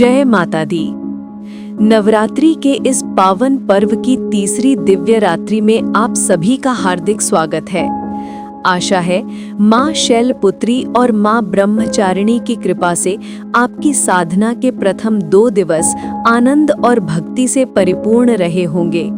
जय माता दी। नवरात्रि के इस पावन पर्व की तीसरी दिव्य रात्रि में आप सभी का हार्दिक स्वागत है। आशा है माँ शैलपुत्री और माँ ब्रह्मचारिणी की कृपा से आपकी साधना के प्रथम 2 दिवस आनंद और भक्ति से परिपूर्ण रहे होंगे।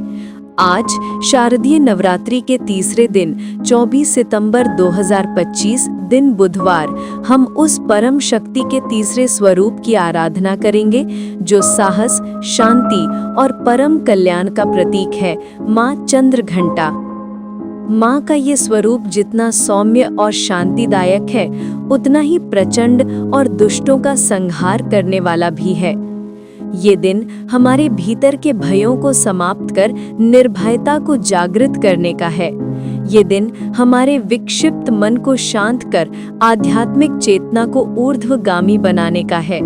आज शारदीय नवरात्रि के तीसरे दिन 24 सितंबर 2025 दिन बुधवार हम उस परम शक्ति के तीसरे स्वरूप की आराधना करेंगे जो साहस, शांति और परम कल्याण का प्रतीक है, माँ चंद्रघंटा। माँ का ये स्वरूप जितना सौम्य और शांतिदायक है, उतना ही प्रचंड और दुष्टों का संहार करने वाला भी है। ये दिन हमारे भीतर के भयों को समाप्त कर निर्भयता को जागृत करने का है। ये दिन हमारे विक्षिप्त मन को शांत कर आध्यात्मिक चेतना को ऊर्ध्वगामी बनाने का है।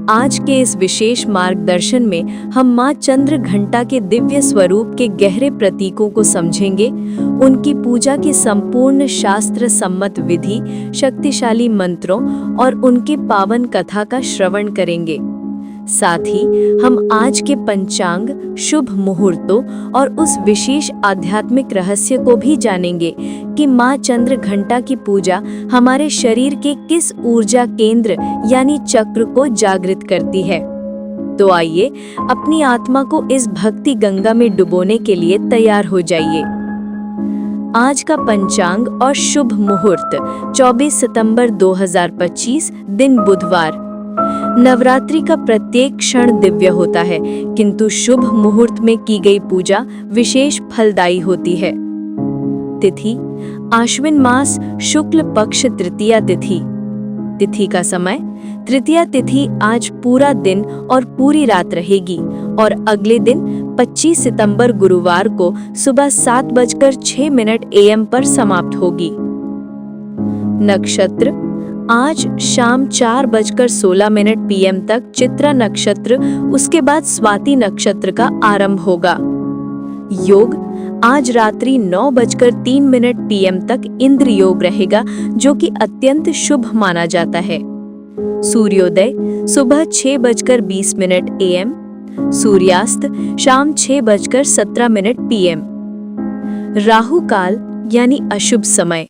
आज के इस विशेष मार्गदर्शन में हम माँ चंद्रघंटा के दिव्य स्वरूप के गहरे प्रतीकों को समझेंगे, उनकी पूजा की संपूर्ण शास्त्र सम्मत विधि, शक्तिशाली मंत्रों और उनके पावन कथा का श्रवण करेंगे। साथ ही हम आज के पंचांग, शुभ मुहूर्तों और उस विशेष आध्यात्मिक रहस्य को भी जानेंगे कि माँ चंद्रघंटा की पूजा हमारे शरीर के किस ऊर्जा केंद्र यानी चक्र को जागृत करती है। तो आइए अपनी आत्मा को इस भक्ति गंगा में डुबोने के लिए तैयार हो जाइए। आज का पंचांग और शुभ मुहूर्त 24 सितंबर 2025 दिन बुधवार। नवरात्रि का प्रत्येक क्षण दिव्य होता है, किंतु शुभ मुहूर्त में की गई पूजा विशेष फलदायी होती है। तिथि आश्विन मास शुक्ल पक्ष तृतीया तिथि। तिथि का समय तृतीया तिथि आज पूरा दिन और पूरी रात रहेगी और अगले दिन 25 सितंबर गुरुवार को सुबह 7:06 AM पर समाप्त होगी। नक्षत्र आज शाम 4:16 PM तक चित्रा नक्षत्र, उसके बाद स्वाति नक्षत्र का आरंभ होगा। योग आज रात्रि 9:03 PM तक इंद्र योग रहेगा, जो कि अत्यंत शुभ माना जाता है। सूर्योदय सुबह 6:20 AM, सूर्यास्त शाम 6:17 PM। राहु काल यानी अशुभ समय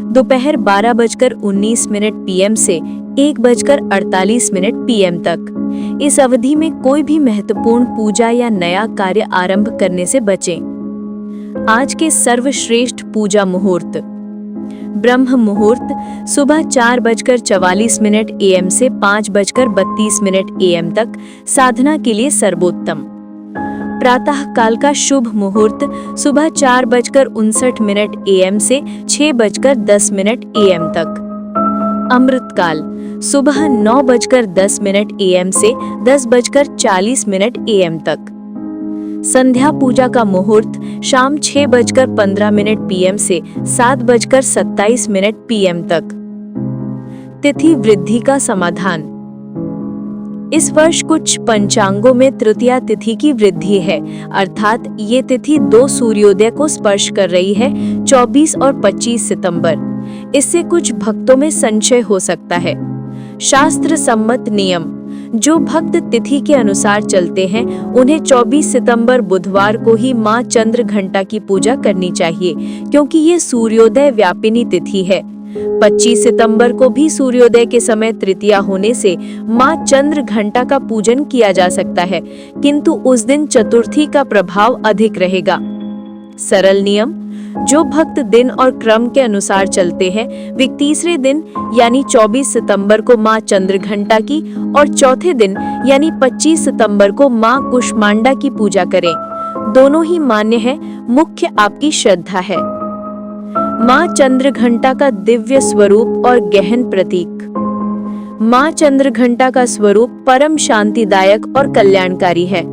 दोपहर 12:19 PM से 1:48 PM तक। इस अवधि में कोई भी महत्वपूर्ण पूजा या नया कार्य आरंभ करने से बचें। आज के सर्वश्रेष्ठ पूजा मुहूर्त ब्रह्म मुहूर्त सुबह 4:44 AM से 5:32 AM तक साधना के लिए सर्वोत्तम। प्रातः काल का शुभ मुहूर्त सुबह 4:59 AM से 6:10 AM तक। अमृत काल सुबह 9:10 AM से 10:40 AM तक। संध्या पूजा का मुहूर्त शाम 6:15 PM से 7:27 PM तक। तिथि वृद्धि का समाधान इस वर्ष कुछ पंचांगों में तृतीया तिथि की वृद्धि है, अर्थात ये तिथि 2 सूर्योदय को स्पर्श कर रही है, 24 और 25 सितंबर। इससे कुछ भक्तों में संशय हो सकता है। शास्त्र सम्मत नियम जो भक्त तिथि के अनुसार चलते हैं, उन्हें 24 सितंबर बुधवार को ही माँ चंद्रघंटा की पूजा करनी चाहिए, क्योंकि ये सूर्योदय व्यापिनी तिथि है। 25 सितंबर को भी सूर्योदय के समय तृतीया होने से माँ चंद्रघंटा का पूजन किया जा सकता है, किंतु उस दिन चतुर्थी का प्रभाव अधिक रहेगा। सरल नियम जो भक्त दिन और क्रम के अनुसार चलते हैं, वे तीसरे दिन यानी 24 सितंबर को माँ चंद्रघंटा की और चौथे दिन यानी 25 सितंबर को माँ कुष्मांडा की पूजा करें। दोनों ही मान्य है, मुख्य आपकी श्रद्धा है। माँ चंद्रघंटा का दिव्य स्वरूप और गहन प्रतीक। माँ चंद्रघंटा का स्वरूप परम शांतिदायक और कल्याणकारी है।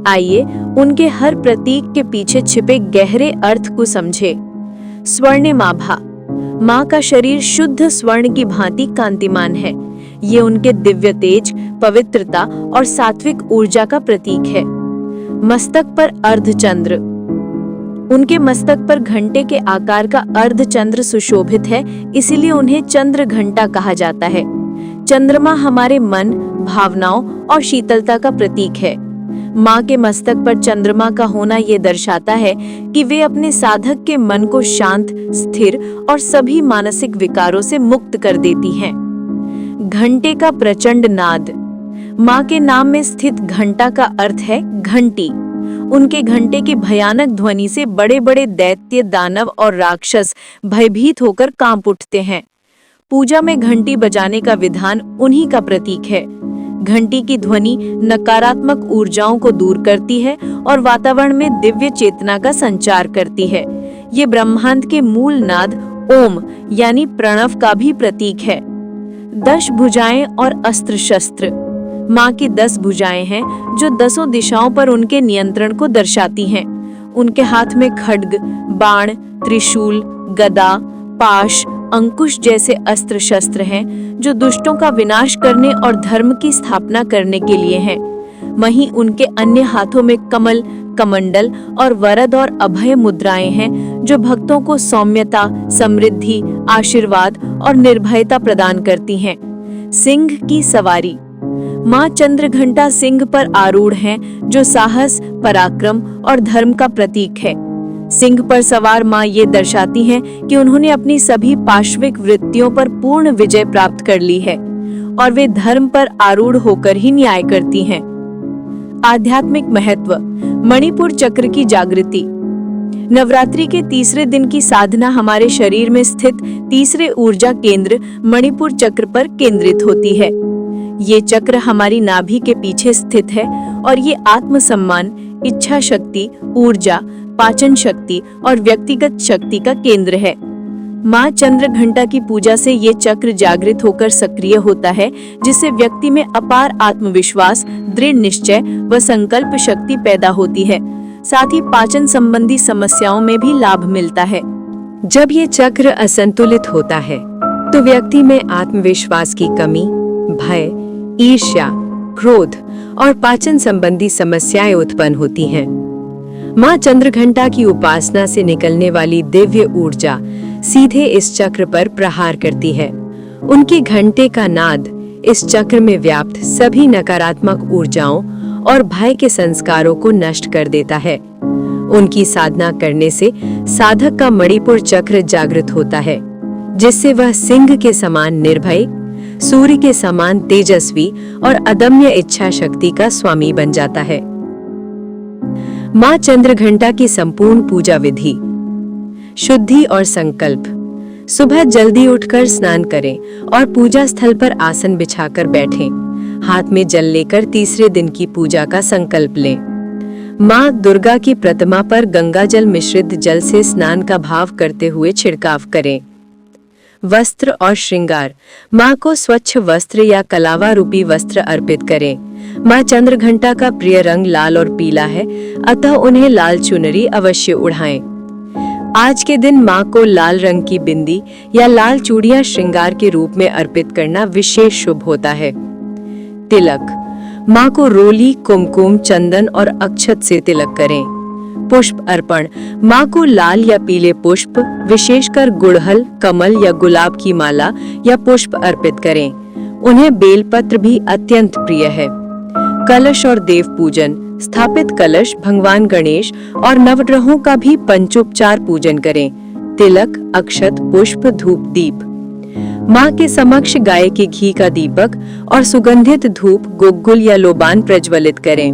आइए उनके हर प्रतीक के पीछे छिपे गहरे अर्थ को समझे। स्वर्णिमाभा माँ का शरीर शुद्ध स्वर्ण की भांति कांतिमान है। ये उनके दिव्य तेज, पवित्रता और सात्विक ऊर्जा का प्रतीक है। मस्तक पर अर्धचंद्र उनके मस्तक पर घंटे के आकार का अर्धचंद्र सुशोभित है, इसीलिए उन्हें चंद्रघंटा कहा जाता है। चंद्रमा हमारे मन, भावनाओं और शीतलता का प्रतीक है। माँ के मस्तक पर चंद्रमा का होना ये दर्शाता है कि वे अपने साधक के मन को शांत, स्थिर और सभी मानसिक विकारों से मुक्त कर देती हैं। घंटे का प्रचंड नाद। माँ के नाम में स्थित घंटा का अर्थ है घंटी। उनके घंटे की भयानक ध्वनि से बड़े बड़े दैत्य, दानव और राक्षस भयभीत होकर कांप उठते हैं। पूजा में घंटी बजाने का विधान उन्हीं का प्रतीक है। घंटी की ध्वनि नकारात्मक ऊर्जाओं को दूर करती है और वातावरण में दिव्य चेतना का संचार करती है। ये ब्रह्मांड के मूल नाद ओम यानी प्रणव का भी प्रतीक है। 10 भुजाएं और अस्त्र शस्त्र। माँ की 10 भुजाएं हैं जो 10 दिशाओं पर उनके नियंत्रण को दर्शाती हैं। उनके हाथ में खड्ग, बाण, त्रिशूल, गदा, पाश, अंकुश जैसे अस्त्र शस्त्र हैं जो दुष्टों का विनाश करने और धर्म की स्थापना करने के लिए हैं। वहीं उनके अन्य हाथों में कमल, कमंडल और वरद और अभय मुद्राएं हैं जो भक्तों को सौम्यता, समृद्धि, आशीर्वाद और निर्भयता प्रदान करती हैं। सिंह की सवारी। माँ चंद्रघंटा सिंह पर आरूढ़ हैं जो साहस, पराक्रम और धर्म का प्रतीक है। सिंह पर सवार माँ ये दर्शाती हैं कि उन्होंने अपनी सभी पाश्विक वृत्तियों पर पूर्ण विजय प्राप्त कर ली है और वे धर्म पर आरूढ़ होकर ही न्याय करती हैं। आध्यात्मिक महत्व। मणिपुर चक्र की जागृति। नवरात्रि के तीसरे दिन की साधना हमारे शरीर में स्थित तीसरे ऊर्जा केंद्र मणिपुर चक्र पर केंद्रित होती है। ये चक्र हमारी नाभि के पीछे स्थित है और ये आत्मसम्मान, इच्छा शक्ति, ऊर्जा, पाचन शक्ति और व्यक्तिगत शक्ति का केंद्र है। माँ चंद्रघंटा की पूजा से ये चक्र जागृत होकर सक्रिय होता है, जिससे व्यक्ति में अपार आत्मविश्वास, दृढ़ निश्चय व संकल्प शक्ति पैदा होती है। साथ ही पाचन संबंधी समस्याओं में भी लाभ मिलता है। जब ये चक्र असंतुलित होता है तो व्यक्ति में आत्मविश्वास की कमी, भय, ईर्ष्या, क्रोध और पाचन संबंधी समस्याएं उत्पन्न होती हैं। माँ चंद्रघंटा की उपासना से निकलने वाली दिव्य ऊर्जा सीधे इस चक्र पर प्रहार करती है। उनके घंटे का नाद इस चक्र में व्याप्त सभी नकारात्मक ऊर्जाओं और भय के संस्कारों को नष्ट कर देता है। उनकी साधना करने से साधक का मणिपुर चक्र जागृत होता है, जिससे वह सिंह के समान निर्भय, सूर्य के समान तेजस्वी और अदम्य इच्छा शक्ति का स्वामी बन जाता है। माँ चंद्रघंटा की संपूर्ण पूजा विधि। शुद्धि और संकल्प। सुबह जल्दी उठकर स्नान करें और पूजा स्थल पर आसन बिछाकर बैठें। हाथ में जल लेकर तीसरे दिन की पूजा का संकल्प लें। माँ दुर्गा की प्रतिमा पर गंगा जल मिश्रित जल से स्नान का भाव करते हुए छिड़काव करें। वस्त्र और श्रृंगार। माँ को स्वच्छ वस्त्र या कलावा रूपी वस्त्र अर्पित करें। माँ चंद्रघंटा का प्रिय रंग लाल और पीला है, अतः उन्हें लाल चुनरी अवश्य उड़ाएं। आज के दिन माँ को लाल रंग की बिंदी या लाल चूड़ियां श्रृंगार के रूप में अर्पित करना विशेष शुभ होता है। तिलक। माँ को रोली, कुमकुम, चंदन और अक्षत से तिलक करें। पुष्प अर्पण। माँ को लाल या पीले पुष्प, विशेषकर गुड़हल, कमल या गुलाब की माला या पुष्प अर्पित करें। उन्हें बेलपत्र भी अत्यंत प्रिय है। कलश और देव पूजन। स्थापित कलश, भगवान गणेश और नवग्रहों का भी पंचोपचार पूजन करें। तिलक, अक्षत, पुष्प, धूप, दीप। माँ के समक्ष गाय के घी का दीपक और सुगंधित धूप, गुग्गुल या लोबान प्रज्वलित करें।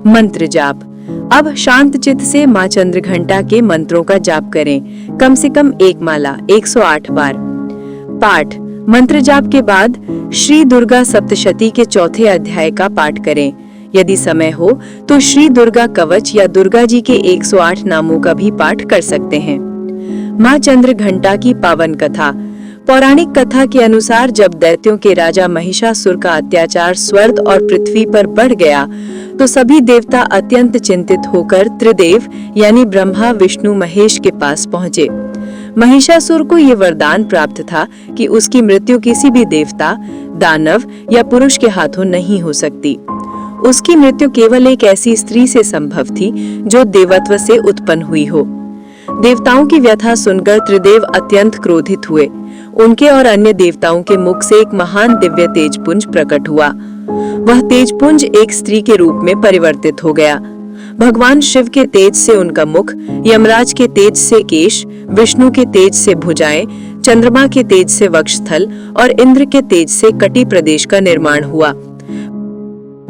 मंत्र जाप। अब शांत चित्त से माँ चंद्रघंटा के मंत्रों का जाप करें। कम से कम एक माला 108 बार। पाठ। मंत्र जाप के बाद श्री दुर्गा सप्तशती के चौथे अध्याय का पाठ करें। यदि समय हो तो श्री दुर्गा कवच या दुर्गा जी के 108 नामों का भी पाठ कर सकते हैं। माँ चंद्रघंटा की पावन कथा। पौराणिक कथा के अनुसार जब दैत्यों के राजा महिषासुर का अत्याचार स्वर्ग और पृथ्वी पर बढ़ गया तो सभी देवता अत्यंत चिंतित होकर त्रिदेव यानी ब्रह्मा, विष्णु, महेश के पास पहुँचे। महिषासुर को ये वरदान प्राप्त था कि उसकी मृत्यु किसी भी देवता, दानव या पुरुष के हाथों नहीं हो सकती। उसकी मृत्यु केवल एक ऐसी स्त्री से संभव थी जो देवत्व से उत्पन्न हुई हो। देवताओं की व्यथा सुनकर त्रिदेव अत्यंत क्रोधित हुए। उनके और अन्य देवताओं के मुख से एक महान दिव्य तेजपुंज प्रकट हुआ। वह तेजपुंज एक स्त्री के रूप में परिवर्तित हो गया। भगवान शिव के तेज से उनका मुख, यमराज के तेज से केश, विष्णु के तेज से भुजाएं, चंद्रमा के तेज से वक्षस्थल और इंद्र के तेज से कटी प्रदेश का निर्माण हुआ।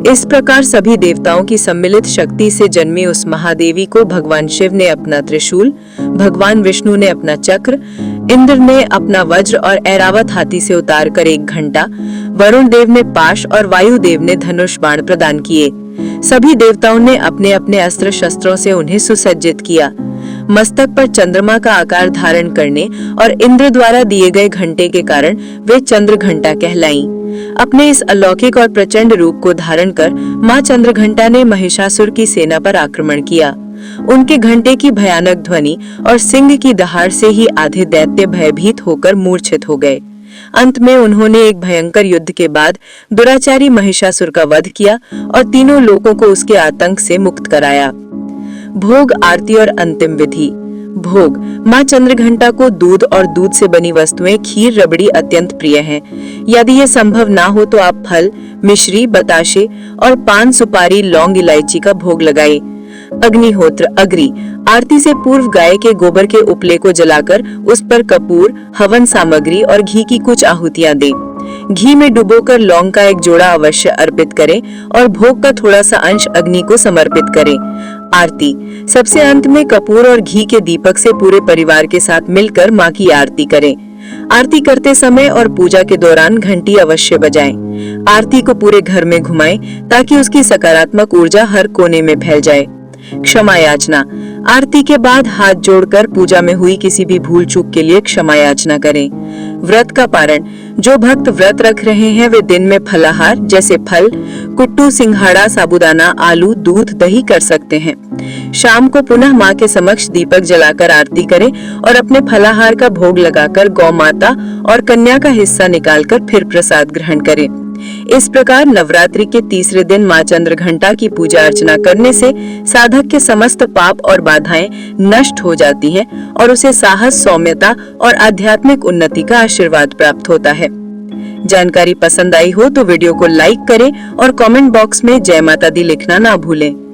इस प्रकार सभी देवताओं की सम्मिलित शक्ति से जन्मी उस महादेवी को भगवान शिव ने अपना त्रिशूल, भगवान विष्णु ने अपना चक्र, इंद्र ने अपना वज्र और ऐरावत हाथी से उतारकर एक घंटा, वरुण देव ने पाश और वायु देव ने धनुष बाण प्रदान किए। सभी देवताओं ने अपने अपने अस्त्र शस्त्रों से उन्हें सुसज्जित किया। मस्तक पर चंद्रमा का आकार धारण करने और इंद्र द्वारा दिए गए घंटे के कारण वे चंद्र घंटा कहलाईं। अपने इस अलौकिक और प्रचंड रूप को धारण कर मां चंद्रघंटा ने महिषासुर की सेना पर आक्रमण किया। उनके घंटे की भयानक ध्वनि और सिंह की दहाड़ से ही आधे दैत्य भयभीत होकर मूर्छित हो गए। अंत में उन्होंने एक भयंकर युद्ध के बाद दुराचारी महिषासुर का वध किया और तीनों लोगों को उसके आतंक से मुक्त कराया। भोग, आरती और अंतिम विधि। भोग। मां चंद्रघंटा को दूध और दूध से बनी वस्तुएं, खीर, रबड़ी अत्यंत प्रिय हैं। यदि यह संभव ना हो तो आप फल, मिश्री, बताशे और पान, सुपारी, लौंग, इलायची का भोग लगाएं। अग्निहोत्र। अग्नि। आरती से पूर्व गाय के गोबर के उपले को जलाकर उस पर कपूर, हवन सामग्री और घी की कुछ आहुतियां दें। घी में डुबोकर लौंग का एक जोड़ा अवश्य अर्पित करें और भोग का थोड़ा सा अंश अग्नि को समर्पित करें। आरती। सबसे अंत में कपूर और घी के दीपक से पूरे परिवार के साथ मिलकर मां की आरती करें। आरती करते समय और पूजा के दौरान घंटी अवश्य बजाएं। आरती को पूरे घर में घुमाएं ताकि उसकी सकारात्मक ऊर्जा हर कोने में फैल जाए। क्षमा याचना। आरती के बाद हाथ जोड़कर पूजा में हुई किसी भी भूल चूक के लिए क्षमा याचना करें। व्रत का पारण। जो भक्त व्रत रख रहे हैं वे दिन में फलाहार जैसे फल, कुट्टू, सिंघाड़ा, साबूदाना, आलू, दूध, दही कर सकते हैं। शाम को पुनः मां के समक्ष दीपक जलाकर आरती करें और अपने फलाहार का भोग लगाकर गौ माता और कन्या का हिस्सा निकालकर फिर प्रसाद ग्रहण करें। इस प्रकार नवरात्रि के तीसरे दिन मां चंद्रघंटा की पूजा अर्चना करने से साधक के समस्त पाप और बाधाएं नष्ट हो जाती हैं और उसे साहस, सौम्यता और आध्यात्मिक उन्नति का आशीर्वाद प्राप्त होता है। जानकारी पसंद आई हो तो वीडियो को लाइक करें और कमेंट बॉक्स में जय माता दी लिखना ना भूलें।